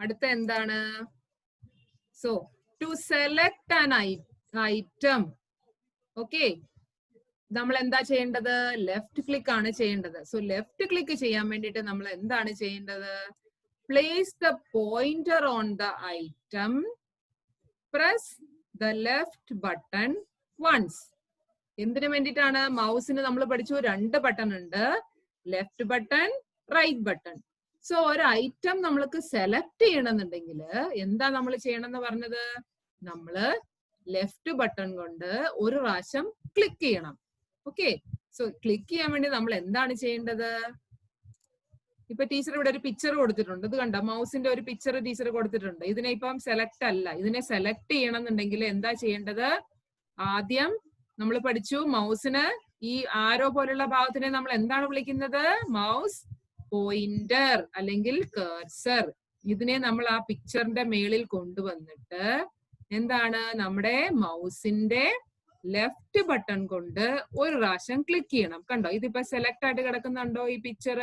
അടുത്ത എന്താണ്? So to select an item. Okay, നമ്മൾ എന്താ ചെയ്യേണ്ടത്? ലെഫ്റ്റ് ക്ലിക്ക് ആണ് ചെയ്യേണ്ടത്. സോ ലെഫ്റ്റ് ക്ലിക്ക് ചെയ്യാൻ വേണ്ടിയിട്ട് നമ്മൾ എന്താണ് ചെയ്യേണ്ടത്? Place the pointer on the item, press the left button once. എന്തിനു വേണ്ടിയിട്ടാണ്? മൗസിന് നമ്മൾ പഠിച്ചു 2 ബട്ടൺ ഉണ്ട്, left button, right button. So ഒരു ഐറ്റം നമ്മൾക്ക് സെലക്ട് ചെയ്യണമെന്നുണ്ടെങ്കിൽ എന്താ നമ്മൾ ചെയ്യണമെന്ന് പറഞ്ഞത്? നമ്മള് ലെഫ്റ്റ് ബട്ടൺ കൊണ്ട് ഒരു പ്രാവശ്യം ക്ലിക്ക് ചെയ്യണം. ഓക്കെ, സോ ക്ലിക്ക് ചെയ്യാൻ വേണ്ടി നമ്മൾ എന്താണ് ചെയ്യേണ്ടത്? ഇപ്പൊ ടീച്ചർ ഇവിടെ ഒരു പിക്ചർ കൊടുത്തിട്ടുണ്ട്. ഇത് കണ്ടോ? മൗസിന്റെ ഒരു പിക്ചർ ടീച്ചർ കൊടുത്തിട്ടുണ്ട്. ഇതിനെ ഇപ്പം സെലക്ട് അല്ല, ഇതിനെ സെലക്ട് ചെയ്യണം എന്നുണ്ടെങ്കിൽ എന്താ ചെയ്യേണ്ടത്? ആദ്യം നമ്മൾ പഠിച്ചു മൗസിന് ഈ ആരോ പോലുള്ള ഭാഗത്തിനെ നമ്മൾ എന്താണ് വിളിക്കുന്നത്? മൗസ് പോയിന്റർ അല്ലെങ്കിൽ കർസർ. ഇതിനെ നമ്മൾ ആ പിക്ചറിന്റെ മേളിൽ കൊണ്ടുവന്നിട്ട് എന്താണ്? നമ്മുടെ മൗസിന്റെ ലെഫ്റ്റ് ബട്ടൺ കൊണ്ട് ഒരു പ്രാവശ്യം ക്ലിക്ക് ചെയ്യണം. കണ്ടോ? ഇതിപ്പോ സെലക്ട് ആയിട്ട് കിടക്കുന്നുണ്ടോ ഈ പിക്ചർ?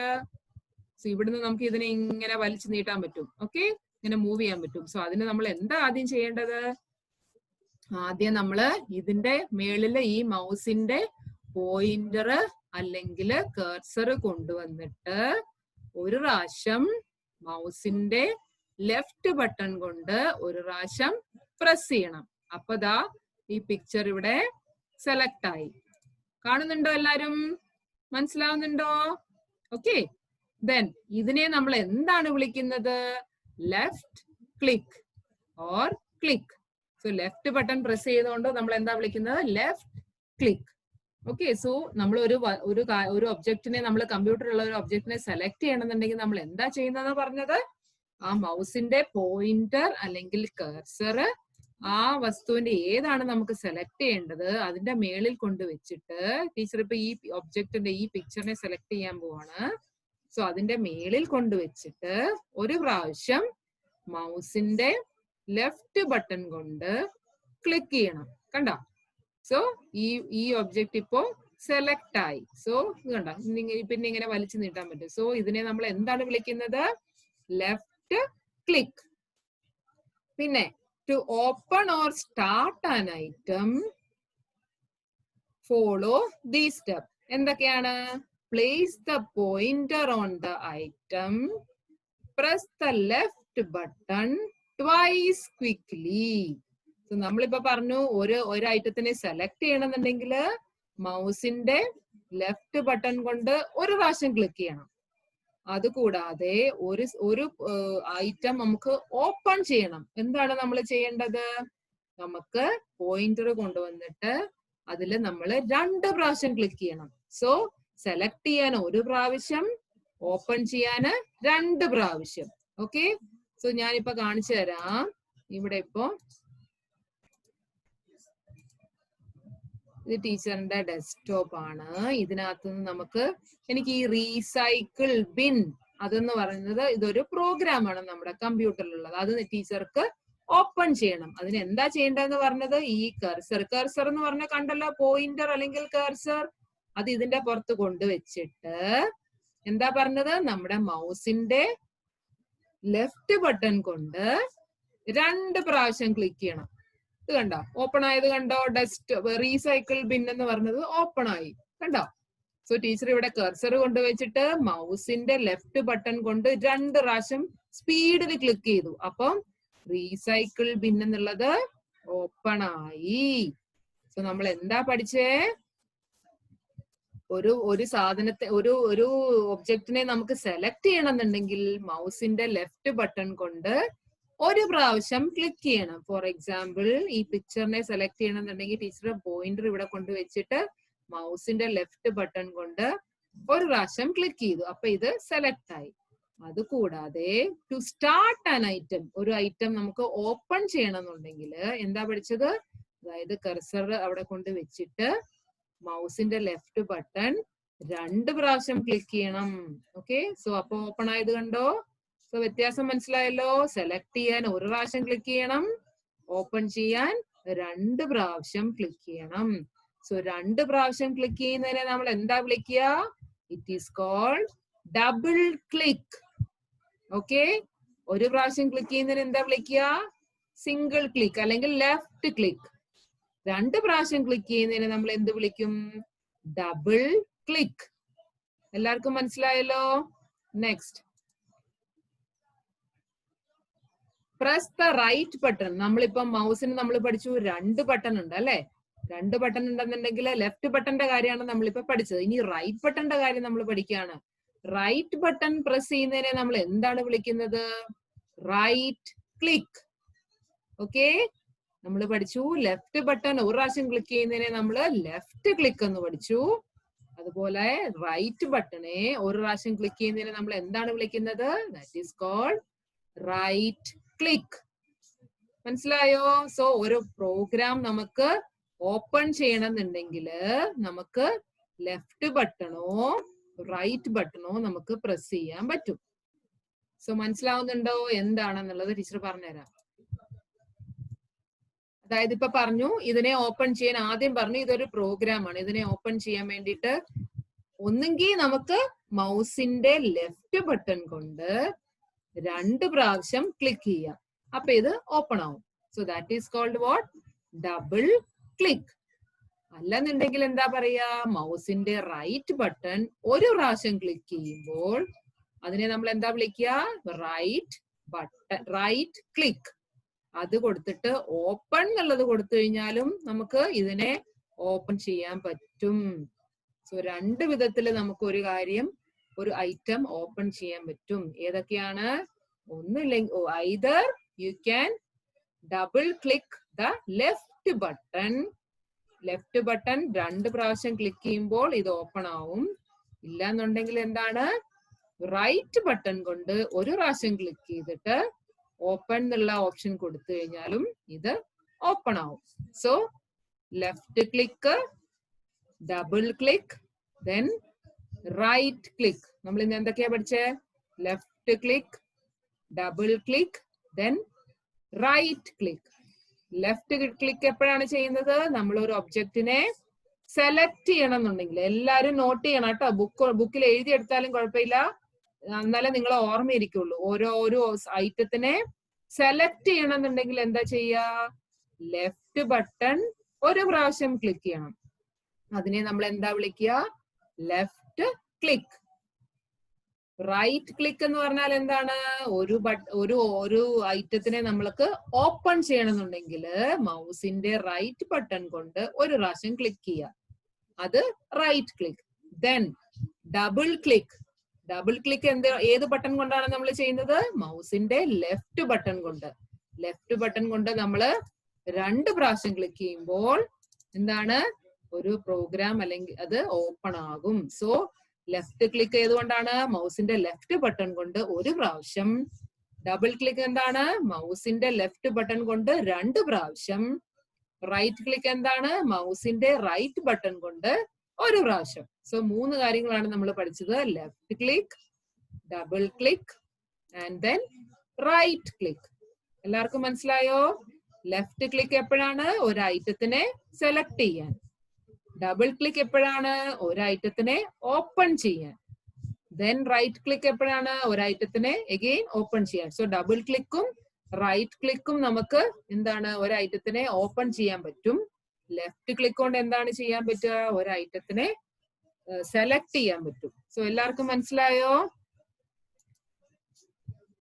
സോ ഇവിടുന്ന് നമുക്ക് ഇതിനെ ഇങ്ങനെ വലിച്ചു നീട്ടാൻ പറ്റും. ഓക്കെ, ഇങ്ങനെ മൂവ് ചെയ്യാൻ പറ്റും. സോ അതിന് നമ്മൾ എന്താ ആദ്യം ചെയ്യേണ്ടത്? ആദ്യം നമ്മള് ഇതിന്റെ മേളില് ഈ മൗസിന്റെ പോയിന്റർ അല്ലെങ്കിൽ കർസർ കൊണ്ടുവന്നിട്ട് ഒരു പ്രാവശ്യം മൗസിന്റെ ലെഫ്റ്റ് ബട്ടൺ കൊണ്ട് ഒരു പ്രാവശ്യം പ്രസ് ചെയ്യണം. അപ്പൊ ദാ ഈ പിക്ചർ ഇവിടെ സെലക്ട് ആയി. കാണുന്നുണ്ടോ എല്ലാരും? മനസ്സിലാവുന്നുണ്ടോ? ഓക്കെ, ദെൻ ഇതിനെ നമ്മൾ എന്താണ് വിളിക്കുന്നത്? Left click or click. So left button press ചെയ്തുകൊണ്ട് നമ്മൾ എന്താ വിളിക്കുന്നത്? Left click. ഓക്കെ, സോ നമ്മൾ ഒരു ഒബ്ജക്റ്റിനെ, നമ്മൾ കമ്പ്യൂട്ടറിലുള്ള ഒരു ഒബ്ജക്റ്റിനെ സെലക്ട് ചെയ്യണമെന്നുണ്ടെങ്കിൽ നമ്മൾ എന്താ ചെയ്യുന്നതെന്ന് പറഞ്ഞത്? ആ മൗസിന്റെ പോയിന്റർ അല്ലെങ്കിൽ കർസർ ആ വസ്തുവിന്റെ ഏതാണ് നമുക്ക് സെലക്ട് ചെയ്യേണ്ടത് അതിന്റെ മേളിൽ കൊണ്ടുവച്ചിട്ട്, ടീച്ചർ ഇപ്പൊ ഈ ഒബ്ജക്റ്റിന്റെ ഈ പിക്ചറിനെ സെലക്ട് ചെയ്യാൻ പോവാണ്. സോ അതിന്റെ മേളിൽ കൊണ്ടുവച്ചിട്ട് ഒരു പ്രാവശ്യം മൗസിന്റെ ലെഫ്റ്റ് ബട്ടൺ കൊണ്ട് ക്ലിക്ക് ചെയ്യണം. കണ്ടോ? സോ ഈ ഒബ്ജക്റ്റ് ഇപ്പോ സെലക്ട് ആയി. സോ ഇത് കണ്ടോ? പിന്നെ ഇങ്ങനെ വലിച്ചു നീട്ടാൻ പറ്റും. സോ ഇതിനെ നമ്മൾ എന്താണ് വിളിക്കുന്നത്? Left click. പിന്നെ to open or start an item follow the step. എന്തൊക്കെയാണ്? Place the pointer on the item, press the left button twice quickly. നമ്മളിപ്പോ പറഞ്ഞു ഒരു ഐറ്റത്തിനെ സെലക്ട് ചെയ്യണമെന്നുണ്ടെങ്കിൽ മൗസിന്റെ ലെഫ്റ്റ് ബട്ടൺ കൊണ്ട് ഒരു പ്രാവശ്യം ക്ലിക്ക് ചെയ്യണം. അതുകൂടാതെ ഒരു ഐറ്റം നമുക്ക് ഓപ്പൺ ചെയ്യണം. എന്താണ് നമ്മൾ ചെയ്യേണ്ടത്? നമുക്ക് പോയിന്റർ കൊണ്ടുവന്നിട്ട് അതില് നമ്മൾ 2 പ്രാവശ്യം ക്ലിക്ക് ചെയ്യണം. സോ സെലക്ട് ചെയ്യാൻ ഒരു പ്രാവശ്യം, ഓപ്പൺ ചെയ്യാന് 2 പ്രാവശ്യം. ഓക്കെ, സോ ഞാനിപ്പോ കാണിച്ചു തരാം. ഇവിടെ ഇപ്പോ ഇത് ടീച്ചറിന്റെ ഡെസ്ക്ടോപ്പ് ആണ്. ഇതിനകത്ത് നമുക്ക് എനിക്ക് ഈ റീസൈക്കിൾ ബിൻ അതെന്ന് പറയുന്നത് ഇതൊരു പ്രോഗ്രാം ആണ് നമ്മുടെ കമ്പ്യൂട്ടറിലുള്ളത്. അത് ടീച്ചർക്ക് ഓപ്പൺ ചെയ്യണം. അതിന് എന്താ ചെയ്യേണ്ടതെന്ന് പറഞ്ഞത്? ഈ കർസർ എന്ന് പറഞ്ഞ കണ്ടല്ലോ, പോയിന്റർ അല്ലെങ്കിൽ കർസർ, അത് ഇതിന്റെ പുറത്ത് കൊണ്ടുവച്ചിട്ട് എന്താ പറഞ്ഞത്? നമ്മുടെ മൗസിന്റെ ലെഫ്റ്റ് ബട്ടൺ കൊണ്ട് 2 പ്രാവശ്യം ക്ലിക്ക് ചെയ്യണം. ഇത് കണ്ടോ? ഓപ്പൺ ആയത് കണ്ടോ? റീസൈക്കിൾ ബിൻ എന്ന് പറഞ്ഞത് ഓപ്പൺ ആയി. കണ്ടോ? സോ ടീച്ചർ ഇവിടെ കർസർ കൊണ്ടുവച്ചിട്ട് മൗസിന്റെ ലെഫ്റ്റ് ബട്ടൺ കൊണ്ട് 2 പ്രാവശ്യം സ്പീഡിൽ ക്ലിക്ക് ചെയ്തു. അപ്പം റീസൈക്കിൾ ബിൻ എന്നുള്ളത് ഓപ്പൺ ആയി. സോ നമ്മൾ എന്താ പഠിച്ചേ? ഒരു സാധനത്തെ ഒരു ഒബ്ജക്റ്റിനെ നമുക്ക് സെലക്ട് ചെയ്യണമെന്നുണ്ടെങ്കിൽ മൗസിന്റെ ലെഫ്റ്റ് ബട്ടൺ കൊണ്ട് ഒരു പ്രാവശ്യം ക്ലിക്ക് ചെയ്യണം. ഫോർ എക്സാമ്പിൾ ഈ പിക്ചറിനെ സെലക്ട് ചെയ്യണമെന്നുണ്ടെങ്കിൽ ടീച്ചർ പോയിന്റർ ഇവിടെ കൊണ്ടുവച്ചിട്ട് മൗസിന്റെ ലെഫ്റ്റ് ബട്ടൺ കൊണ്ട് ഒരു പ്രാവശ്യം ക്ലിക്ക് ചെയ്തു. അപ്പൊ ഇത് സെലക്ട് ആയി. അതുകൂടാതെ ടു സ്റ്റാർട്ട് ആൻ ഐറ്റം, ഒരു ഐറ്റം നമുക്ക് ഓപ്പൺ ചെയ്യണമെന്നുണ്ടെങ്കിൽ എന്താ പഠിച്ചത്? അതായത് കർസർ അവിടെ കൊണ്ട് വെച്ചിട്ട് മൗസിന്റെ ലെഫ്റ്റ് ബട്ടൺ 2 പ്രാവശ്യം ക്ലിക്ക് ചെയ്യണം. ഓക്കെ, സോ അപ്പൊ ഓപ്പൺ ആയത് കണ്ടോ? സോ വ്യത്യാസം മനസ്സിലായല്ലോ? സെലക്ട് ചെയ്യാൻ ഒരു പ്രാവശ്യം ക്ലിക്ക് ചെയ്യണം, ഓപ്പൺ ചെയ്യാൻ 2 പ്രാവശ്യം ക്ലിക്ക് ചെയ്യണം. സോ 2 പ്രാവശ്യം ക്ലിക്ക് ചെയ്യുന്നതിനെ നമ്മൾ എന്താ വിളിക്കുക? It is called double click. Okay, ഒരു പ്രാവശ്യം ക്ലിക്ക് ചെയ്യുന്നതിന് എന്താ വിളിക്കുക? സിംഗിൾ ക്ലിക്ക് അല്ലെങ്കിൽ ലെഫ്റ്റ് ക്ലിക്ക്. രണ്ട് പ്രാവശ്യം ക്ലിക്ക് ചെയ്യുന്നതിന് നമ്മൾ എന്ത് വിളിക്കും? Double click. എല്ലാവർക്കും മനസ്സിലായല്ലോ? Next, press the right button. നമ്മളിപ്പോ മൗസിന് നമ്മൾ പഠിച്ചു രണ്ട് ബട്ടൺ ഉണ്ട് അല്ലെ? രണ്ട് ബട്ടൺ ഉണ്ടെന്നുണ്ടെങ്കിൽ ലെഫ്റ്റ് ബട്ടന്റെ കാര്യമാണ് നമ്മളിപ്പോ പഠിച്ചത്. ഇനി റൈറ്റ് ബട്ടന്റെ കാര്യം നമ്മൾ പഠിക്കുകയാണ്. റൈറ്റ് ബട്ടൺ പ്രസ് ചെയ്യുന്നതിനെ നമ്മൾ എന്താണ് വിളിക്കുന്നത്? Right click. ഓക്കെ, നമ്മൾ പഠിച്ചു ലെഫ്റ്റ് ബട്ടൺ ഒരു പ്രാവശ്യം ക്ലിക്ക് ചെയ്യുന്നതിനെ നമ്മൾ ലെഫ്റ്റ് ക്ലിക്ക് എന്ന് പഠിച്ചു. അതുപോലെ റൈറ്റ് ബട്ടണെ ഒരു പ്രാവശ്യം ക്ലിക്ക് ചെയ്യുന്നതിനെ നമ്മൾ എന്താണ് വിളിക്കുന്നത്? That is called right click. മനസ്സിലായോ? സോ ഒരു പ്രോഗ്രാം നമുക്ക് ഓപ്പൺ ചെയ്യണമെന്നുണ്ടെങ്കിൽ നമുക്ക് ലെഫ്റ്റ് ബട്ടണോ റൈറ്റ് ബട്ടണോ നമുക്ക് പ്രസ് ചെയ്യാൻ പറ്റും. സോ മനസ്സിലാവുന്നുണ്ടോ എന്താണെന്നുള്ളത് ടീച്ചർ പറഞ്ഞുതരാം. അതായത് ഇപ്പൊ പറഞ്ഞു ഇതിനെ ഓപ്പൺ ചെയ്യാൻ, ആദ്യം പറഞ്ഞു ഇതൊരു പ്രോഗ്രാം ആണ്. ഇതിനെ ഓപ്പൺ ചെയ്യാൻ വേണ്ടിയിട്ട് ഒന്നെങ്കിൽ നമുക്ക് മൗസിന്റെ ലെഫ്റ്റ് ബട്ടൺ കൊണ്ട് രണ്ട് പ്രാവശ്യം ക്ലിക്ക് ചെയ്യാം. അപ്പൊ ഇത് ഓപ്പൺ ആവും. So that is called what? Double click. അല്ലെന്നുണ്ടെങ്കിൽ എന്താ പറയാ? മൗസിന്റെ റൈറ്റ് ബട്ടൺ ഒരു പ്രാവശ്യം ക്ലിക്ക് ചെയ്യുമ്പോൾ അതിനെ നമ്മൾ എന്താ വിളിക്കുക? Right button, right click. അത് കൊടുത്തിട്ട് ഓപ്പൺ എന്നുള്ളത് കൊടുത്തു കഴിഞ്ഞാലും നമുക്ക് ഇതിനെ ഓപ്പൺ ചെയ്യാൻ പറ്റും. സോ രണ്ട് വിധത്തിൽ നമുക്ക് ഒരു കാര്യം, ഒരു ഐറ്റം ഓപ്പൺ ചെയ്യാൻ പറ്റും. ഏതൊക്കെയാണ്? ഒന്നില്ലെങ്കിൽ either you can double click the left button. Left button രണ്ട് പ്രാവശ്യം ക്ലിക്ക് ചെയ്യുമ്പോൾ ഇത് ഓപ്പൺ ആവും. ഇല്ല എന്നുണ്ടെങ്കിൽ എന്താണ്? റൈറ്റ് ബട്ടൺ കൊണ്ട് ഒരു പ്രാവശ്യം ക്ലിക്ക് ചെയ്തിട്ട് ഓപ്പൺ എന്നുള്ള ഓപ്ഷൻ കൊടുത്തു കഴിഞ്ഞാലും ഇത് ഓപ്പൺ ആവും. So left click, double click, then right click. നമ്മൾ ഇന്ന് എന്തൊക്കെയാ പഠിച്ചേ? Left click, double click, then right click. Left click എപ്പോഴാണ് ചെയ്യുന്നത്? നമ്മൾ ഒരു ഒബ്ജക്റ്റിനെ സെലക്ട് ചെയ്യണം എന്നുണ്ടെങ്കിൽ, എല്ലാരും നോട്ട് ചെയ്യണം കേട്ടോ. ബുക്കിൽ എഴുതിയെടുത്താലും കുഴപ്പമില്ല, എന്നാലേ നിങ്ങളെ ഓർമ്മയിരിക്കുള്ളൂ. ഓരോ ഐറ്റത്തിനെ സെലക്ട് ചെയ്യണം എന്നുണ്ടെങ്കിൽ എന്താ ചെയ്യാ? ലെഫ്റ്റ് ബട്ടൺ ഒരു പ്രാവശ്യം ക്ലിക്ക് ചെയ്യണം. അതിനെ നമ്മൾ എന്താ വിളിക്കുക? Left click. റൈറ്റ് ക്ലിക്ക് എന്ന് പറഞ്ഞാൽ എന്താണ്? ഒരു ഐറ്റത്തിനെ നമ്മൾക്ക് ഓപ്പൺ ചെയ്യണമെന്നുണ്ടെങ്കിൽ മൗസിന്റെ റൈറ്റ് ബട്ടൺ കൊണ്ട് ഒരു പ്രാവശ്യം ക്ലിക്ക് ചെയ്യുക. അത് right click. Then double click. Double click ഏത് ബട്ടൺ കൊണ്ടാണ് നമ്മൾ ചെയ്യുന്നത്? മൗസിന്റെ ലെഫ്റ്റ് ബട്ടൺ കൊണ്ട്. ലെഫ്റ്റ് ബട്ടൺ കൊണ്ട് നമ്മൾ രണ്ട് പ്രാവശ്യം ക്ലിക്ക് ചെയ്യുമ്പോൾ എന്താണ്? ഒരു പ്രോഗ്രാം അല്ലെങ്കിൽ അത് ഓപ്പൺ ആകും. സോ ലെഫ്റ്റ് ക്ലിക്ക് ഏതുകൊണ്ടാണ്? മൗസിന്റെ ലെഫ്റ്റ് ബട്ടൺ കൊണ്ട് ഒരു പ്രാവശ്യം. ഡബിൾ ക്ലിക്ക് എന്താണ്? മൗസിന്റെ ലെഫ്റ്റ് ബട്ടൺ കൊണ്ട് രണ്ട് പ്രാവശ്യം. റൈറ്റ് ക്ലിക്ക് എന്താണ്? മൗസിന്റെ റൈറ്റ് ബട്ടൺ കൊണ്ട് ഒരു പ്രാവശ്യം. സോ മൂന്ന് കാര്യങ്ങളാണ് നമ്മൾ പഠിച്ചത്. Left click, double click and then right click. എല്ലാവർക്കും മനസ്സിലായോ? ലെഫ്റ്റ് ക്ലിക്ക് എപ്പോഴാണ്? ഒരു ഐറ്റത്തിനെ സെലക്ട് ചെയ്യാൻ. ഡബിൾ ക്ലിക്ക് എപ്പോഴാണ്? ഒരു ഐറ്റത്തിനെ ഓപ്പൺ ചെയ്യാൻ. ദെൻ റൈറ്റ് ക്ലിക്ക് എപ്പോഴാണ്? ഒരു ഐറ്റത്തിനെ അഗെയിൻ ഓപ്പൺ ചെയ്യാൻ. സോ ഡബിൾ ക്ലിക്കും റൈറ്റ് ക്ലിക്കും നമുക്ക് എന്താണ്? ഒരു ഐറ്റത്തിനെ ഓപ്പൺ ചെയ്യാൻ പറ്റും. ലെഫ്റ്റ് ക്ലിക്ക് കൊണ്ട് എന്താണ് ചെയ്യാൻ പറ്റുക? ഒരു ഐറ്റത്തിനെ സെലക്ട് ചെയ്യാൻ പറ്റും. സോ എല്ലാവർക്കും മനസ്സിലായോ?